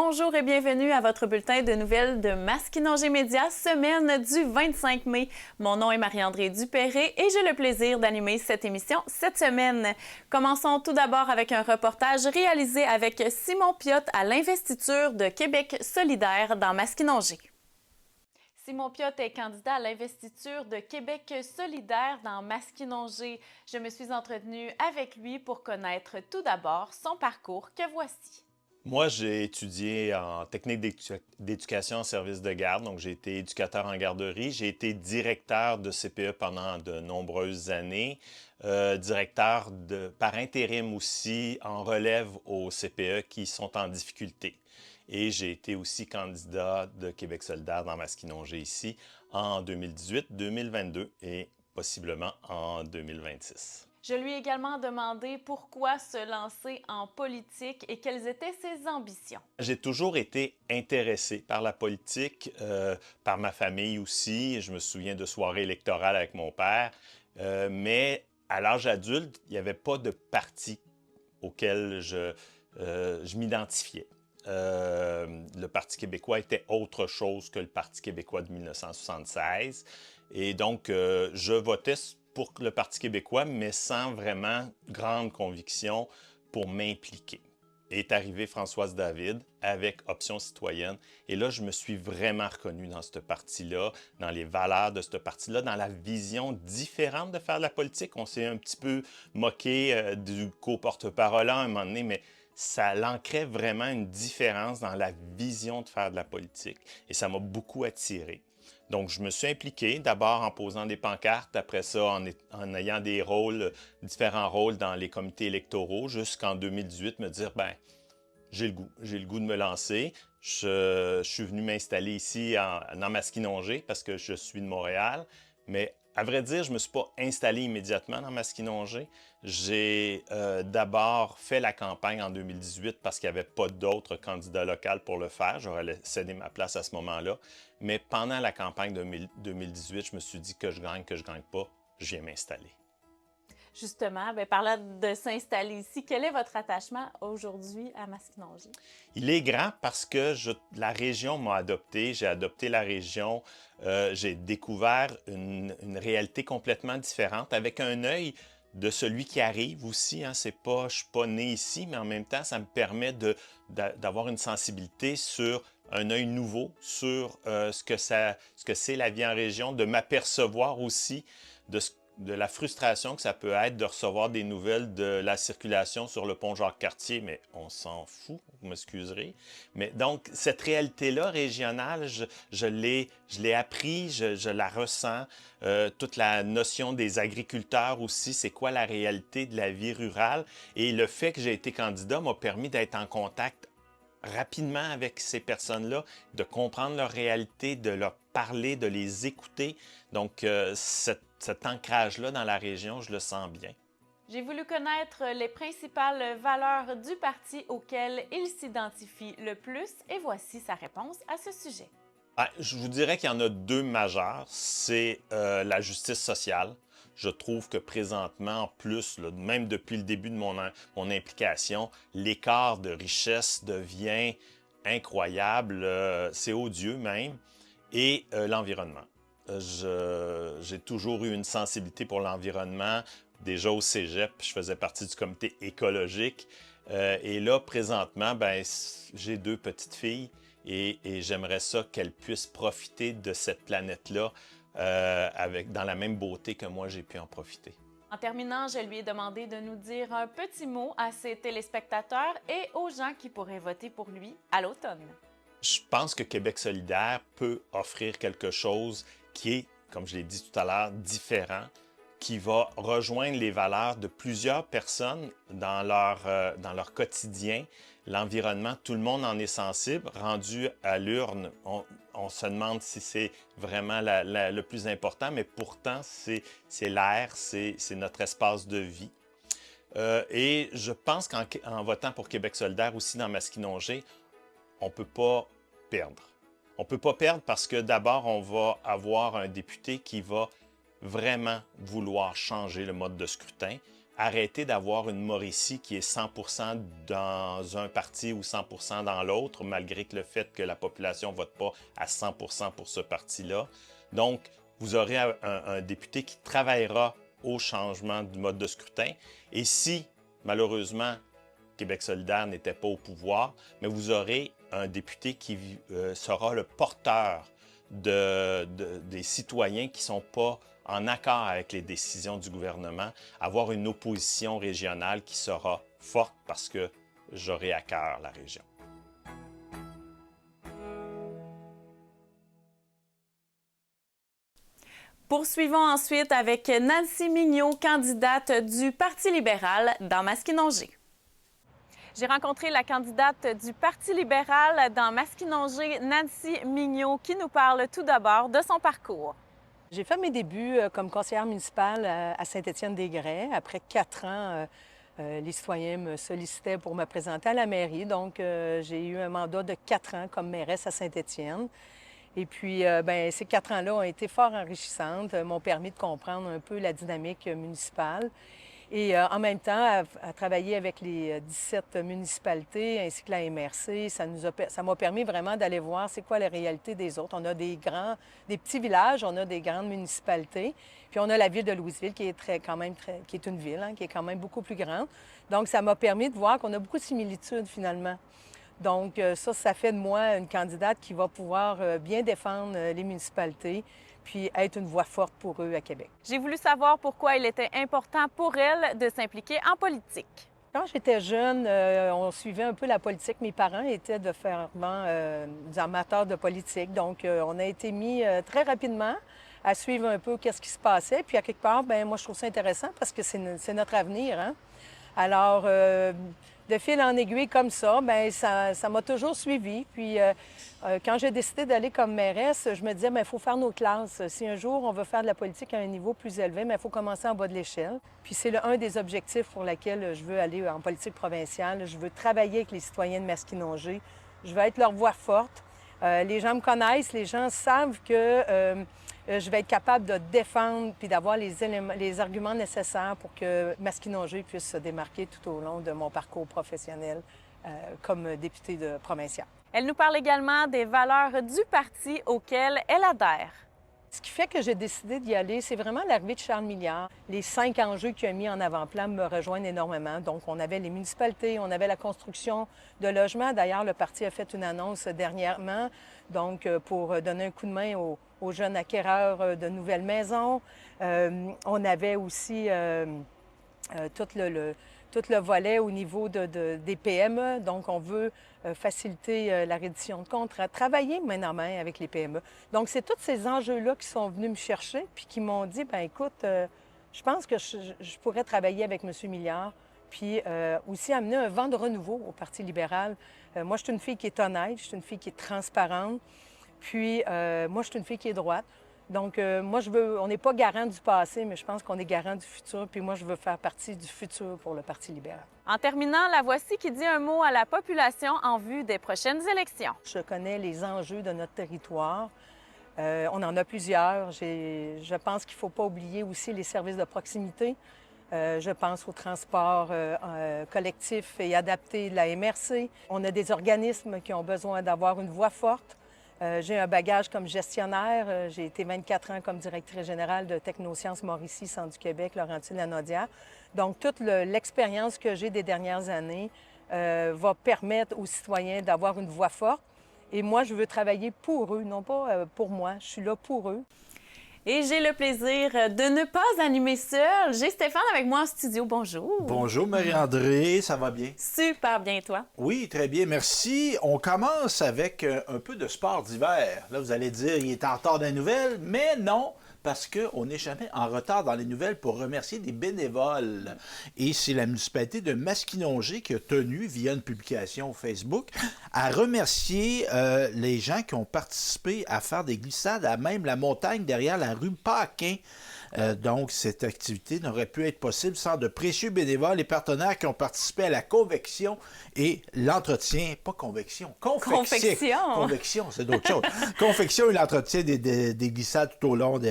Bonjour et bienvenue à votre bulletin de nouvelles de Masquinongé Média, semaine du 25 mai. Mon nom est Marie-André Dupéré et j'ai le plaisir d'animer cette émission cette semaine. Commençons tout d'abord avec un reportage réalisé avec Simon Piotte à l'investiture de Québec solidaire dans Masquinongé. Simon Piotte est candidat à l'investiture de Québec solidaire dans Masquinongé. Je me suis entretenue avec lui pour connaître tout d'abord son parcours que voici. Moi, j'ai étudié en technique d'éducation en service de garde, donc j'ai été éducateur en garderie. J'ai été directeur de CPE pendant de nombreuses années, directeur par intérim aussi en relève aux CPE qui sont en difficulté. Et j'ai été aussi candidat de Québec solidaire dans Masquinongé ici en 2018, 2022 et possiblement en 2026. Je lui ai également demandé pourquoi se lancer en politique et quelles étaient ses ambitions. J'ai toujours été intéressé par la politique, par ma famille aussi. Je me souviens de soirées électorales avec mon père. Mais à l'âge adulte, il n'y avait pas de parti auquel je m'identifiais. Le Parti québécois était autre chose que le Parti québécois de 1976. Et donc, je votais pour le Parti québécois, mais sans vraiment grande conviction pour m'impliquer. Est arrivée Françoise David avec Option citoyenne. Et là, je me suis vraiment reconnu dans ce parti-là, dans les valeurs de ce parti-là, dans la vision différente de faire de la politique. On s'est un petit peu moqué du co-porte-parole à un moment donné, mais ça l'ancrait vraiment une différence dans la vision de faire de la politique. Et ça m'a beaucoup attiré. Donc, je me suis impliqué, d'abord en posant des pancartes, après ça en ayant des rôles, différents rôles dans les comités électoraux, jusqu'en 2018, me dire, ben, j'ai le goût de me lancer. Je suis venu m'installer ici dans Masquinongé parce que je suis de Montréal, mais à vrai dire, je ne me suis pas installé immédiatement dans Masquinongé. J'ai d'abord fait la campagne en 2018 parce qu'il n'y avait pas d'autres candidats locaux pour le faire. J'aurais cédé ma place à ce moment-là. Mais pendant la campagne de 2018, je me suis dit que je gagne pas, je viens m'installer. Justement, parlant de s'installer ici, quel est votre attachement aujourd'hui à Masquinongé? Il est grand parce que la région m'a adopté, j'ai adopté la région, j'ai découvert une réalité complètement différente avec un œil de celui qui arrive aussi. Hein. Je ne suis pas né ici, mais en même temps, ça me permet d'avoir une sensibilité sur un œil nouveau, sur ce que c'est la vie en région, de m'apercevoir aussi de la frustration que ça peut être de recevoir des nouvelles de la circulation sur le pont Jacques-Cartier, mais on s'en fout, vous m'excuserez. Mais donc, cette réalité-là régionale, je l'ai appris, je la ressens. Toute la notion des agriculteurs aussi, c'est quoi la réalité de la vie rurale. Et le fait que j'ai été candidat m'a permis d'être en contact rapidement avec ces personnes-là, de comprendre leur réalité, de leur parler, de les écouter. Donc, cet ancrage-là dans la région, je le sens bien. J'ai voulu connaître les principales valeurs du parti auquel il s'identifie le plus et voici sa réponse à ce sujet. Je vous dirais qu'il y en a deux majeures. C'est la justice sociale. Je trouve que présentement, en plus, là, même depuis le début de mon implication, l'écart de richesse devient incroyable, c'est odieux même, et l'environnement. J'ai toujours eu une sensibilité pour l'environnement. Déjà au cégep, je faisais partie du comité écologique. Et là, présentement, ben, j'ai deux petites filles et j'aimerais ça qu'elles puissent profiter de cette planète-là dans la même beauté que moi, j'ai pu en profiter. En terminant, je lui ai demandé de nous dire un petit mot à ses téléspectateurs et aux gens qui pourraient voter pour lui à l'automne. Je pense que Québec solidaire peut offrir quelque chose qui est, comme je l'ai dit tout à l'heure, différent, qui va rejoindre les valeurs de plusieurs personnes dans leur quotidien. L'environnement, tout le monde en est sensible. Rendu à l'urne, on se demande si c'est vraiment le plus important, mais pourtant, c'est l'air, c'est notre espace de vie. Et je pense qu'en votant pour Québec solidaire aussi dans Masquinongé, on ne peut pas perdre. On ne peut pas perdre parce que d'abord, on va avoir un député qui va vraiment vouloir changer le mode de scrutin, arrêter d'avoir une Mauricie qui est 100% dans un parti ou 100% dans l'autre, malgré que le fait que la population ne vote pas à 100% pour ce parti-là. Donc, vous aurez un député qui travaillera au changement du mode de scrutin. Et si, malheureusement, Québec solidaire n'était pas au pouvoir, mais vous aurez un député qui sera le porteur des citoyens qui ne sont pas en accord avec les décisions du gouvernement, avoir une opposition régionale qui sera forte parce que j'aurai à cœur la région. Poursuivons ensuite avec Nancy Mignot, candidate du Parti libéral dans Maskinongé. J'ai rencontré la candidate du Parti libéral dans Maskinongé, Nancy Mignot, qui nous parle tout d'abord de son parcours. J'ai fait mes débuts comme conseillère municipale à Saint-Étienne-des-Grès. Après 4 ans, les citoyens me sollicitaient pour me présenter à la mairie. Donc, j'ai eu un mandat de 4 ans comme mairesse à Saint-Étienne. Et puis, ces 4 ans-là ont été fort enrichissantes, m'ont permis de comprendre un peu la dynamique municipale. Et en même temps, à travailler avec les 17 municipalités ainsi que la MRC, ça m'a permis vraiment d'aller voir c'est quoi la réalité des autres. On a des petits villages, on a des grandes municipalités, puis on a la ville de Louisville qui est qui est une ville, qui est quand même beaucoup plus grande. Donc, ça m'a permis de voir qu'on a beaucoup de similitudes finalement. Donc, ça fait de moi une candidate qui va pouvoir bien défendre les municipalités puis être une voix forte pour eux à Québec. J'ai voulu savoir pourquoi il était important pour elle de s'impliquer en politique. Quand j'étais jeune, on suivait un peu la politique. Mes parents étaient de fervents des amateurs de politique. Donc, on a été mis très rapidement à suivre un peu qu'est-ce qui se passait. Puis, à quelque part, moi, je trouve ça intéressant parce que c'est notre avenir, hein? Alors, de fil en aiguille comme ça, ça m'a toujours suivi. Puis, quand j'ai décidé d'aller comme mairesse, je me disais, il faut faire nos classes. Si un jour on veut faire de la politique à un niveau plus élevé, il faut commencer en bas de l'échelle. Puis, c'est un des objectifs pour lesquels je veux aller en politique provinciale. Je veux travailler avec les citoyens de Maskinongé. Je veux être leur voix forte. Les gens me connaissent, les gens savent que je vais être capable de défendre puis d'avoir les arguments nécessaires pour que Maskinongé puisse se démarquer tout au long de mon parcours professionnel comme députée provinciale. Elle nous parle également des valeurs du parti auquel elle adhère. Ce qui fait que j'ai décidé d'y aller, c'est vraiment l'arrivée de Charles Milliard. Les 5 enjeux qu'il a mis en avant-plan me rejoignent énormément. Donc, on avait les municipalités, on avait la construction de logements. D'ailleurs, le parti a fait une annonce dernièrement, donc pour donner un coup de main aux jeunes acquéreurs de nouvelles maisons. On avait aussi tout le volet au niveau des PME. Donc, on veut faciliter la reddition de contrats, travailler main en main avec les PME. Donc, c'est tous ces enjeux-là qui sont venus me chercher puis qui m'ont dit, écoute, je pense que je pourrais travailler avec M. Milliard puis aussi amener un vent de renouveau au Parti libéral. Moi, je suis une fille qui est honnête, je suis une fille qui est transparente, puis moi, je suis une fille qui est droite. Donc, moi, on n'est pas garant du passé, mais je pense qu'on est garant du futur. Puis moi, je veux faire partie du futur pour le Parti libéral. En terminant, la voici qui dit un mot à la population en vue des prochaines élections. Je connais les enjeux de notre territoire. On en a plusieurs. Je pense qu'il ne faut pas oublier aussi les services de proximité. Je pense au transport collectif et adapté de la MRC. On a des organismes qui ont besoin d'avoir une voix forte. J'ai un bagage comme gestionnaire. J'ai été 24 ans comme directrice générale de Technosciences Mauricie, Centre du Québec, Laurentide-Lanaudière. Donc, toute l'expérience que j'ai des dernières années va permettre aux citoyens d'avoir une voix forte. Et moi, je veux travailler pour eux, non pas pour moi. Je suis là pour eux. Et j'ai le plaisir de ne pas animer seule. J'ai Stéphane avec moi en studio. Bonjour. Bonjour Marie-André, ça va bien? Super bien, toi? Oui, très bien, merci. On commence avec un peu de sport d'hiver. Là, vous allez dire, il est en retard des nouvelles, mais non, parce qu'on n'est jamais en retard dans les nouvelles pour remercier des bénévoles. Et c'est la municipalité de Maskinongé qui a tenu, via une publication Facebook, à remercier les gens qui ont participé à faire des glissades à même la montagne derrière la rue Paquin. Donc, cette activité n'aurait pu être possible sans de précieux bénévoles et partenaires qui ont participé à la convection et l'entretien, pas convection, confection. Convection, c'est d'autres choses. Confection et l'entretien des glissades tout au long de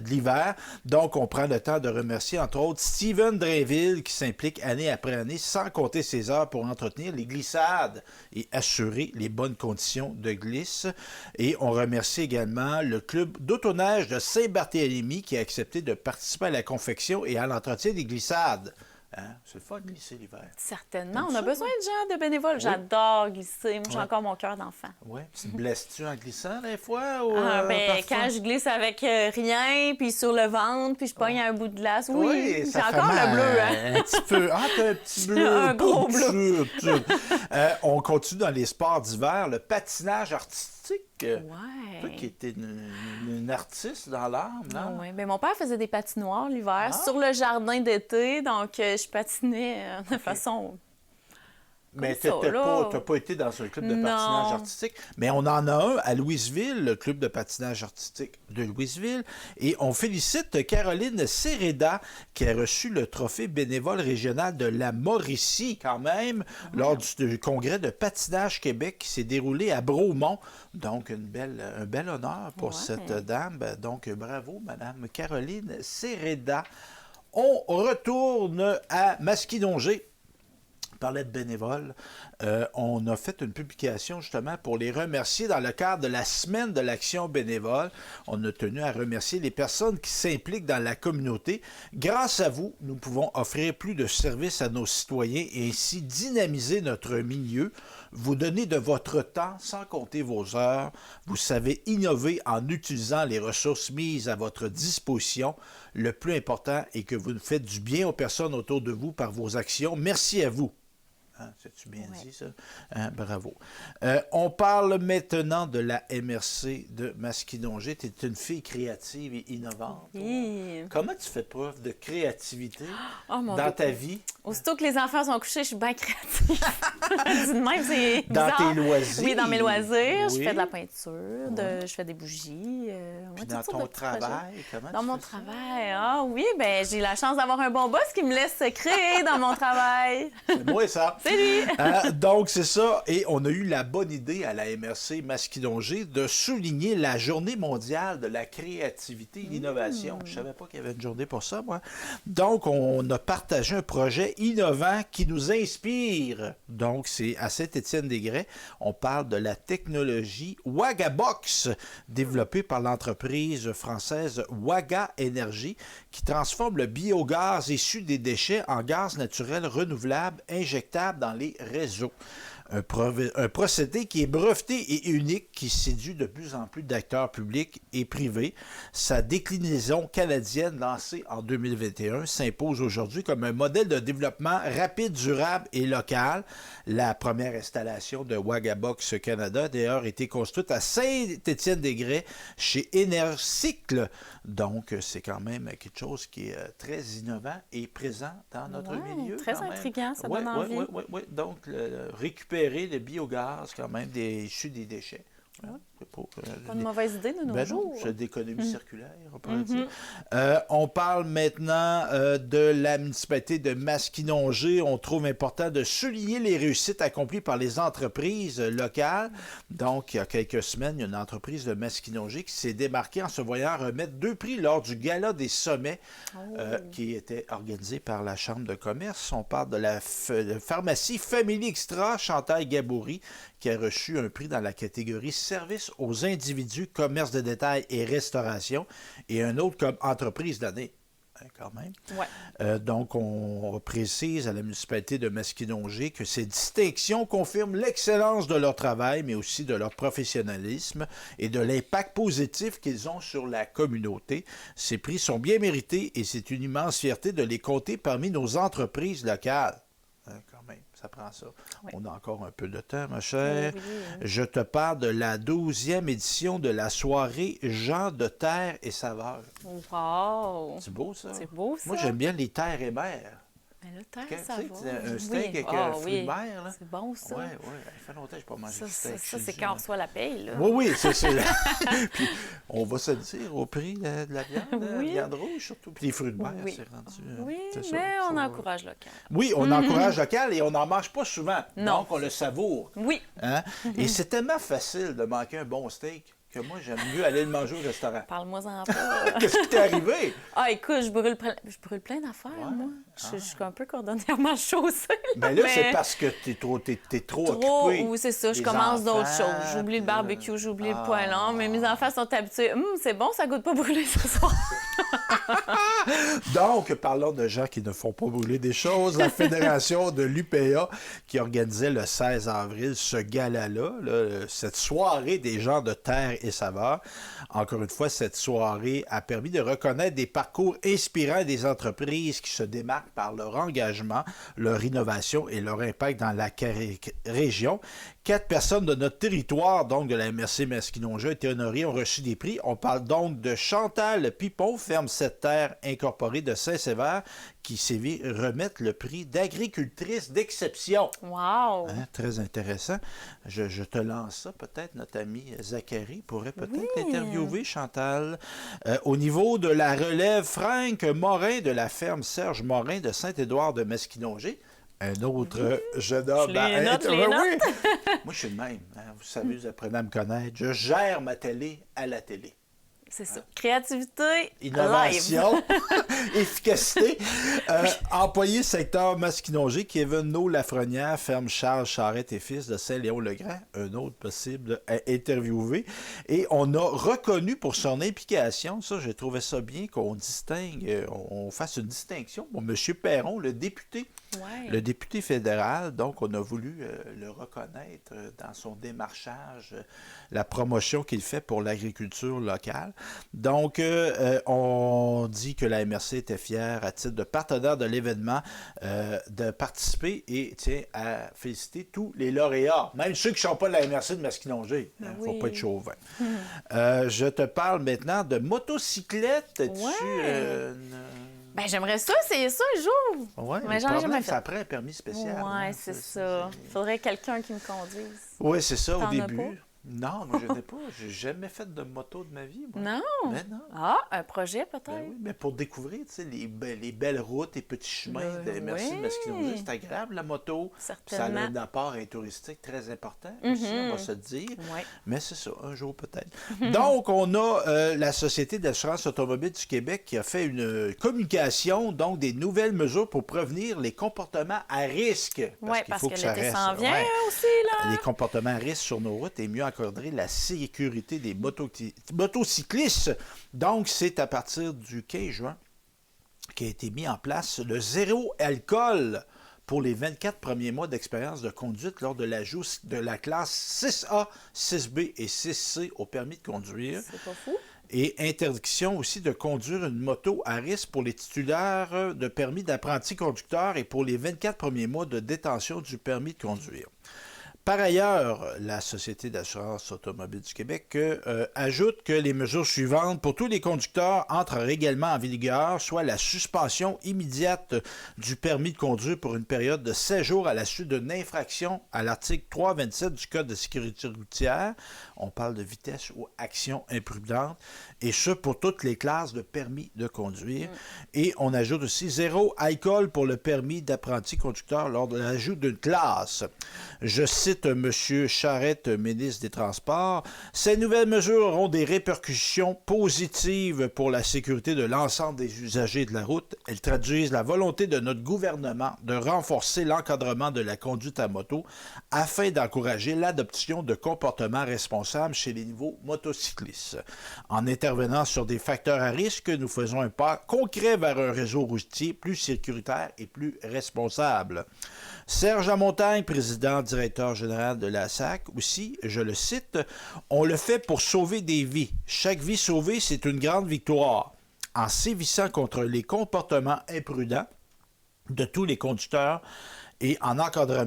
l'hiver. Donc, on prend le temps de remercier, entre autres, Steven Drainville, qui s'implique année après année, sans compter ses heures, pour entretenir les glissades et assurer les bonnes conditions de glisse. Et on remercie également le club d'autoneige de Saint-Barthélemy qui a accepté de participer à la confection et à l'entretien des glissades. Hein? C'est le fun de glisser l'hiver. Certainement. On a besoin de gens, de bénévoles. Oui. J'adore glisser. Moi, j'ai encore mon cœur d'enfant. Oui. Tu te blesses-tu en glissant des fois? Ou, quand je glisse avec rien, puis sur le ventre, puis je pogne un bout de glace, oui, j'ai encore le bleu. Hein? Un petit peu. Ah, t'as un petit bleu. Un gros bleu. On continue dans les sports d'hiver. Le patinage artistique. Ouais. Toi qui étais une artiste dans l'âme, là. Oui, bien, mon père faisait des patinoires l'hiver sur le jardin d'été, donc je patinais de façon... Mais tu n'as pas été dans un club de patinage artistique. Mais on en a un à Louisville, le club de patinage artistique de Louisville. Et on félicite Caroline Sereda, qui a reçu le trophée bénévole régional de la Mauricie, quand même, lors du congrès de patinage Québec qui s'est déroulé à Bromont. Donc, un bel honneur pour cette dame. Donc, bravo, Madame Caroline Sereda. On retourne à Masquinongé. On parlait de bénévoles. On a fait une publication justement pour les remercier dans le cadre de la semaine de l'action bénévole. On a tenu à remercier les personnes qui s'impliquent dans la communauté. Grâce à vous, nous pouvons offrir plus de services à nos citoyens et ainsi dynamiser notre milieu. Vous donnez de votre temps sans compter vos heures. Vous savez innover en utilisant les ressources mises à votre disposition. Le plus important est que vous faites du bien aux personnes autour de vous par vos actions. Merci à vous. Hein, c'est-tu bien dit, ça? Hein, bravo. On parle maintenant de la MRC de Masquinongé. Tu es une fille créative et innovante. Oui. Comment tu fais preuve de créativité dans ta vie? Aussitôt que les enfants sont couchés, je suis bien créative. Dis de même, c'est bizarre. Dans tes loisirs? Oui, dans mes loisirs. Oui. Je fais de la peinture, je fais des bougies. Puis dans ton travail, comment dans tu mon fais ça? travail, oui, ben j'ai la chance d'avoir un bon boss qui me laisse créer dans mon travail. C'est moi, ça. C'est lui. Donc, c'est ça. Et on a eu la bonne idée à la MRC Masquinongé de souligner la Journée mondiale de la créativité et l'innovation. Je ne savais pas qu'il y avait une journée pour ça, moi. Donc, on a partagé un projet innovant qui nous inspire. Donc, c'est à Saint-Étienne-des-Grès. On parle de la technologie Wagabox, développée par l'entreprise française Waga Énergie, qui transforme le biogaz issu des déchets en gaz naturel renouvelable injectable dans les réseaux. Un procédé qui est breveté et unique, qui séduit de plus en plus d'acteurs publics et privés. Sa déclinaison canadienne lancée en 2021 s'impose aujourd'hui comme un modèle de développement rapide, durable et local. La première installation de Wagabox Canada a d'ailleurs été construite à Saint-Étienne-des-Grès chez Énercycle. Donc, c'est quand même quelque chose qui est très innovant et présent dans notre milieu. Très intriguant, ça donne envie. Oui. Donc, récupérer le biogaz quand même issu des déchets. Pas une mauvaise idée de nos jours. C'est d'économie circulaire, on pourrait dire. On parle maintenant de la municipalité de Masquinongé. On trouve important de souligner les réussites accomplies par les entreprises locales. Donc, il y a quelques semaines, il y a une entreprise de Masquinongé qui s'est démarquée en se voyant remettre 2 prix lors du Gala des sommets qui était organisé par la Chambre de commerce. On parle de la pharmacie Family Extra Chantal-Gaboury qui a reçu un prix dans la catégorie services aux individus, commerce de détail et restauration, et un autre comme entreprise d'année. Quand même. Ouais. Donc, on précise à la municipalité de Masquinongé que ces distinctions confirment l'excellence de leur travail, mais aussi de leur professionnalisme et de l'impact positif qu'ils ont sur la communauté. Ces prix sont bien mérités et c'est une immense fierté de les compter parmi nos entreprises locales. Quand même, ça prend ça. Oui. On a encore un peu de temps, ma chère. Oui. Je te parle de la 12e édition de la soirée Gens de terre et saveurs. Wow! C'est beau, ça? C'est beau, ça? Moi, j'aime bien les terres et mers. Mais là, terre, Tu ça sais, va. un steak avec fruits de mer, là. C'est bon, ça. Oui, oui. Ça fait longtemps que je n'ai pas mangé de steak. Ça, c'est quand on reçoit la paye, là. Oui, oui, c'est ça. Puis, on va se le dire au prix de la viande, la viande rouge surtout. Puis les fruits de mer, c'est rendu. Oui, c'est ça, mais on encourage local. Oui, on encourage local et on n'en mange pas souvent. Non. Donc, on le savoure. Oui. Hein? Et c'est tellement facile de manquer un bon steak que moi, j'aime mieux aller le manger au restaurant. Parle-moi-en pas. Qu'est-ce qui t'est arrivé? Ah, écoute, je brûle plein d'affaires, moi. Je suis un peu cordonnièrement chaussée. Ben là, c'est parce que t'es trop occupé. Oui, c'est ça. Je Les commence d'autres enfants, choses. J'oublie le barbecue, j'oublie le poêlon. Mais mes Ah. enfants sont habitués. C'est bon, ça goûte pas brûlé ce soir. Donc, parlons de gens qui ne font pas brûler des choses. La Fédération de l'UPA qui organisait le 16 avril ce gala-là, là, cette soirée des gens de terre et saveur. Encore une fois, cette soirée a permis de reconnaître des parcours inspirants des entreprises qui se démarquent par leur engagement, leur innovation et leur impact dans la région. 4 personnes de notre territoire, donc de la MRC Masquinongé, ont été honorées, ont reçu des prix. On parle donc de Chantal Pipon, ferme 7 terres incorporée de Saint-Sévère, qui s'est vu remettre le prix d'agricultrice d'exception. Wow! Hein, très intéressant. Je te lance ça, peut-être notre ami Zachary pourrait peut-être interviewer Chantal. Au niveau de la relève, Franck Morin de la ferme Serge Morin de Saint-Édouard de Masquinongé. Un autre jeune homme. Je les note. Moi, je suis le même. Hein. Vous savez, vous apprenez à me connaître. Je gère ma télé à la télé. C'est ça. Créativité, Innovation, efficacité. Employé secteur Masquinongé, Kevin Lafrenière, ferme Charles Charette et fils de Saint-Léon-le-Grand, un autre possible à interviewer. Et on a reconnu pour son implication, ça, j'ai trouvé ça bien qu'on distingue, on fasse une distinction pour M. Perron, le député. Ouais. Le député fédéral, donc on a voulu le reconnaître dans son démarchage, la promotion qu'il fait pour l'agriculture locale. Donc, on dit que la MRC était fière, à titre de partenaire de l'événement, de participer et tiens, à féliciter tous les lauréats, même ceux qui ne sont pas de la MRC de Masquinongé. Il ne faut pas être chauvin. Je te parle maintenant de motocyclette. Ben, j'aimerais ça, essayer ça un jour. Oui, mais le j'en ai jamais problème, fait. ça prend un permis spécial. Oui, hein, c'est ça. Il faudrait quelqu'un qui me conduise. Oui, c'est ça, au T'en as début. pas? Non, moi, je n'ai pas. J'ai jamais fait de moto de ma vie, moi. Non? Mais non. Ah, un projet peut-être? Ben oui, mais pour découvrir, tu sais, les belles routes et petits chemins de Merci de Masquinongé, c'est agréable, la moto. Certainement. Ça a un apport touristique très important aussi, on va se le dire. Ouais. Mais c'est ça, un jour peut-être. Donc, on a la Société d'assurance automobile du Québec qui a fait une communication, donc des nouvelles mesures pour prévenir les comportements à risque. Oui, parce que l'été s'en vient ouais. aussi, là. Les comportements à risque sur nos routes et mieux encadrer la sécurité des motocyclistes. Donc, c'est à partir du 15 juin qui a été mis en place le zéro alcool pour les 24 premiers mois d'expérience de conduite lors de l'ajout de la classe 6A, 6B et 6C au permis de conduire. C'est pas fou. Et interdiction aussi de conduire une moto à risque pour les titulaires de permis d'apprenti conducteur et pour les 24 premiers mois de détention du permis de conduire. Par ailleurs, la Société d'assurance automobile du Québec ajoute que les mesures suivantes pour tous les conducteurs entrent également en vigueur, soit la suspension immédiate du permis de conduire pour une période de 16 jours à la suite d'une infraction à l'article 327 du Code de sécurité routière. On parle de vitesse ou action imprudente, et ce pour toutes les classes de permis de conduire. Et on ajoute aussi zéro alcool pour le permis d'apprenti conducteur lors de l'ajout d'une classe. Je cite M. Charette, ministre des Transports. Ces nouvelles mesures auront des répercussions positives pour la sécurité de l'ensemble des usagers de la route. Elles traduisent la volonté de notre gouvernement de renforcer l'encadrement de la conduite à moto afin d'encourager l'adoption de comportements responsables chez les nouveaux motocyclistes. En intervenant sur des facteurs à risque, nous faisons un pas concret vers un réseau routier plus sécuritaire et plus responsable. Serge Lamontagne, président directeur général de la SAC, aussi, je le cite, « On le fait pour sauver des vies. Chaque vie sauvée, c'est une grande victoire. En sévissant contre les comportements imprudents de tous les conducteurs et en encadrant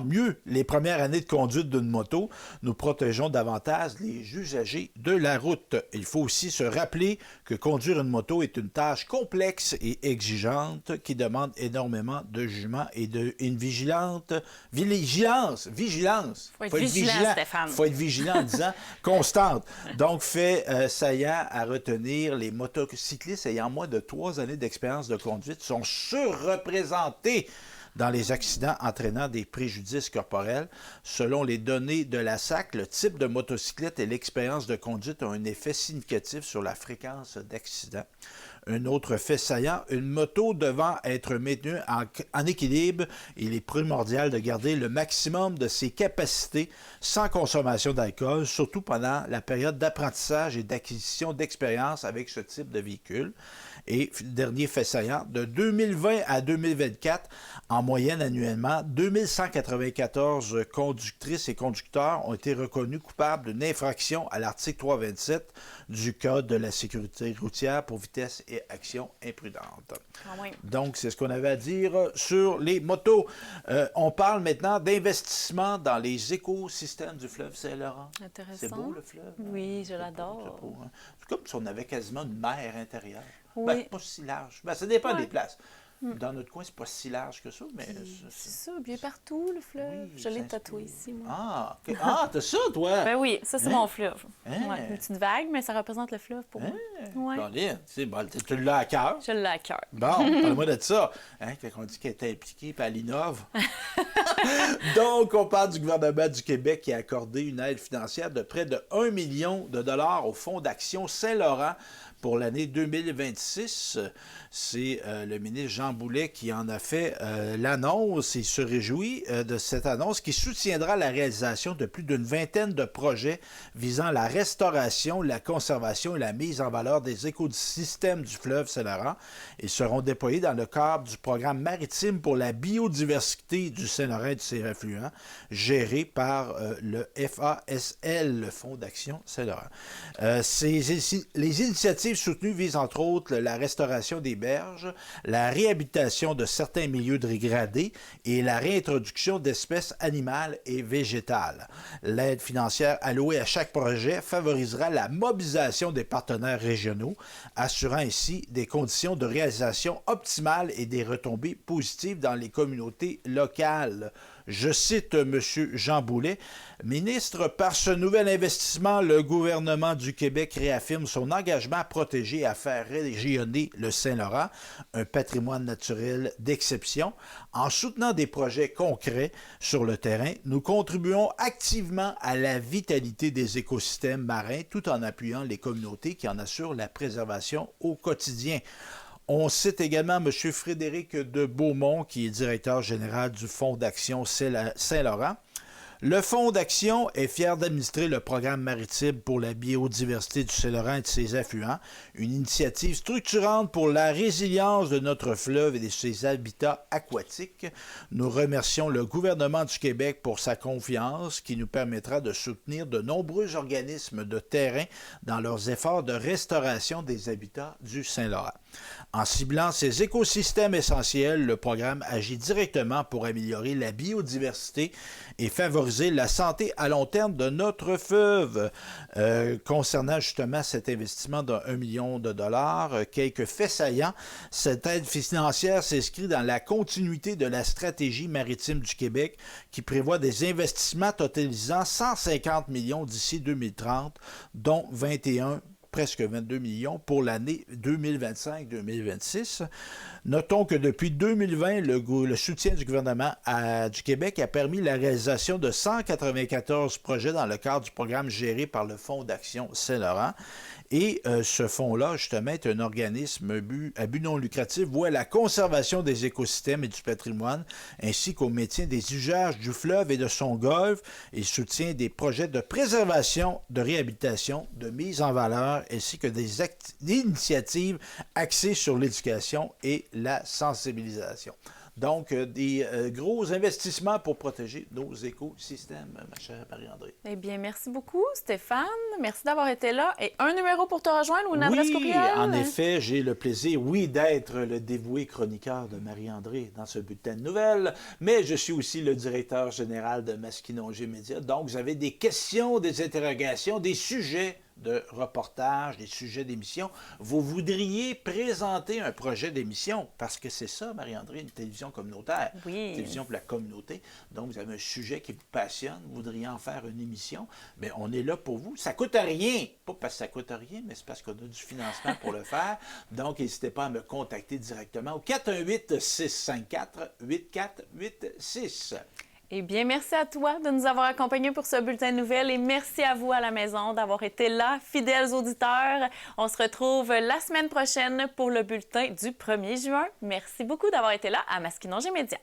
mieux les premières années de conduite d'une moto, nous protégeons davantage les usagers de la route. Il faut aussi se rappeler que conduire une moto est une tâche complexe et exigeante qui demande énormément de jugement et une vigilance. Faut être vigilant, Stéphane. Faut être vigilant en disant constante. Donc, fait saillant à retenir, les motocyclistes ayant moins de 3 années d'expérience de conduite sont surreprésentés dans les accidents entraînant des préjudices corporels. Selon les données de la SAC, le type de motocyclette et l'expérience de conduite ont un effet significatif sur la fréquence d'accidents. Un autre fait saillant, une moto devant être maintenue en équilibre, il est primordial de garder le maximum de ses capacités sans consommation d'alcool, surtout pendant la période d'apprentissage et d'acquisition d'expérience avec ce type de véhicule. Et dernier fait saillant, de 2020 à 2024, en moyenne annuellement, 2194 conductrices et conducteurs ont été reconnus coupables d'une infraction à l'article 327 du Code de la sécurité routière pour vitesse et action imprudente. Ah oui. Donc, c'est ce qu'on avait à dire sur les motos. On parle maintenant d'investissement dans les écosystèmes du fleuve Saint-Laurent. Intéressant. C'est beau, le fleuve? Oui, je l'adore. C'est beau, hein? C'est comme si on avait quasiment une mer intérieure. Oui. Ben, pas si large. Ben, ça dépend des places. Dans notre coin, c'est pas si large que ça, mais... C'est ça, bien partout, le fleuve. Oui, je l'ai ça tatoué inspire. ici, moi. Ah, okay. Ah, t'as ça, toi? Ben oui, ça, c'est mon fleuve. Hein? Ouais, une petite vague, mais ça représente le fleuve pour moi. Ouais. Colin, bon, tu l'as à cœur. Je l'ai à cœur. Bon, parle-moi de ça. Hein, quand on dit qu'elle était impliquée, puis elle innove. Donc, on parle du gouvernement du Québec qui a accordé une aide financière de près de 1 million de dollars au Fonds d'action Saint-Laurent pour l'année 2026. C'est le ministre Jean Boulet qui en a fait l'annonce et se réjouit de cette annonce qui soutiendra la réalisation de plus d'une vingtaine de projets visant la restauration, la conservation et la mise en valeur des écosystèmes du fleuve Saint-Laurent. Ils seront déployés dans le cadre du programme maritime pour la biodiversité du Saint-Laurent et de ses affluents, géré par le FASL, le Fonds d'action Saint-Laurent. Les initiatives soutenues visent entre autres la restauration des berges, la réhabilitation de certains milieux dégradés et la réintroduction d'espèces animales et végétales. L'aide financière allouée à chaque projet favorisera la mobilisation des partenaires régionaux, assurant ainsi des conditions de réalisation optimales et des retombées positives dans les communautés locales. Je cite M. Jean Boulet, « Ministre, par ce nouvel investissement, le gouvernement du Québec réaffirme son engagement à protéger et à faire rayonner le Saint-Laurent, un patrimoine naturel d'exception. En soutenant des projets concrets sur le terrain, nous contribuons activement à la vitalité des écosystèmes marins tout en appuyant les communautés qui en assurent la préservation au quotidien. » On cite également M. Frédéric de Beaumont, qui est directeur général du Fonds d'action Saint-Laurent. Le Fonds d'action est fier d'administrer le programme maritime pour la biodiversité du Saint-Laurent et de ses affluents, une initiative structurante pour la résilience de notre fleuve et de ses habitats aquatiques. Nous remercions le gouvernement du Québec pour sa confiance qui nous permettra de soutenir de nombreux organismes de terrain dans leurs efforts de restauration des habitats du Saint-Laurent. En ciblant ces écosystèmes essentiels, le programme agit directement pour améliorer la biodiversité et favoriser la santé à long terme de notre fleuve. Concernant justement cet investissement de 1 million de dollars, quelques faits saillants, cette aide financière s'inscrit dans la continuité de la stratégie maritime du Québec qui prévoit des investissements totalisant 150 millions d'ici 2030, dont presque 22 millions pour l'année 2025-2026. Notons que depuis 2020, le soutien du gouvernement du Québec a permis la réalisation de 194 projets dans le cadre du programme géré par le Fonds d'action Saint-Laurent. Et ce fonds-là, justement, est un organisme à but non lucratif voué à la conservation des écosystèmes et du patrimoine, ainsi qu'au maintien des usages du fleuve et de son golfe. Il soutient des projets de préservation, de réhabilitation, de mise en valeur, ainsi que des initiatives axées sur l'éducation et la sensibilisation. Donc, des gros investissements pour protéger nos écosystèmes, ma chère Marie-André. Eh bien, merci beaucoup, Stéphane. Merci d'avoir été là. Et un numéro pour te rejoindre ou une adresse courriel? En effet, j'ai le plaisir, d'être le dévoué chroniqueur de Marie-André dans ce bulletin de nouvelles, mais je suis aussi le directeur général de Masquinongé Média. Donc, vous avez des questions, des interrogations, des sujets de reportage, des sujets d'émission. Vous voudriez présenter un projet d'émission, parce que c'est ça, Marie-André, une télévision communautaire, Oui. une télévision pour la communauté. Donc, vous avez un sujet qui vous passionne, vous voudriez en faire une émission. Bien, on est là pour vous. Ça coûte rien. Pas parce que ça coûte rien, mais c'est parce qu'on a du financement pour le faire. Donc, n'hésitez pas à me contacter directement au 418-654-8486. Eh bien, merci à toi de nous avoir accompagnés pour ce bulletin de nouvelles et merci à vous à la maison d'avoir été là, fidèles auditeurs. On se retrouve la semaine prochaine pour le bulletin du 1er juin. Merci beaucoup d'avoir été là à Masquinongé Média.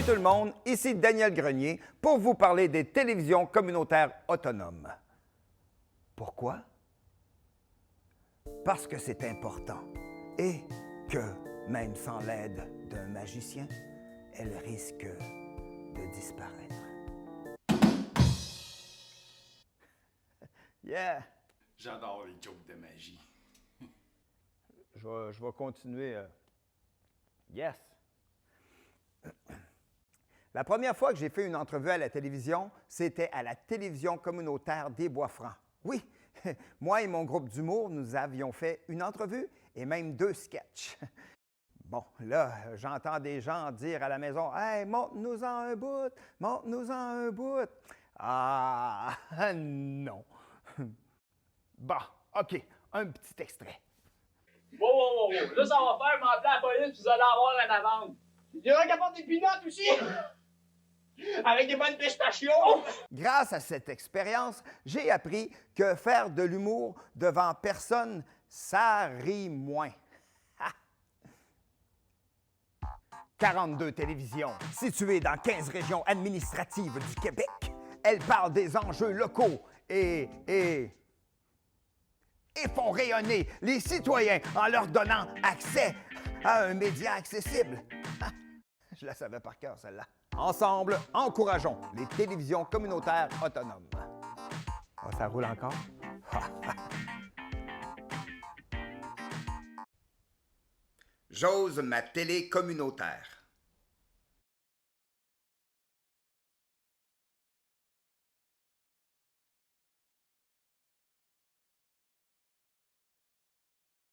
tout le monde, ici Daniel Grenier pour vous parler des télévisions communautaires autonomes. Pourquoi? Parce que c'est important et que, même sans l'aide d'un magicien, elles risquent de disparaître. Yeah! J'adore les jokes de magie. Je vais continuer. Yes! La première fois que j'ai fait une entrevue à la télévision, c'était à la télévision communautaire des Bois-Francs. Oui, moi et mon groupe d'humour, nous avions fait une entrevue et même 2 sketchs. Bon, là, j'entends des gens dire à la maison « Hey, montre-nous-en un bout! Montre-nous-en un bout! » Ah, non! Bon, OK, un petit extrait. Wow! Là, ça va faire m'appeler la police, vous allez avoir une amende. Il y aura qu'à apporter des peanuts aussi! Avec des bonnes pistachios! Grâce à cette expérience, j'ai appris que faire de l'humour devant personne, ça rit moins. 42 télévisions situées dans 15 régions administratives du Québec. Elles parlent des enjeux locaux et font rayonner les citoyens en leur donnant accès à un média accessible. Je la savais par cœur, celle-là. Ensemble, encourageons les télévisions communautaires autonomes. Ah, ça roule encore? J'ose ma télé communautaire.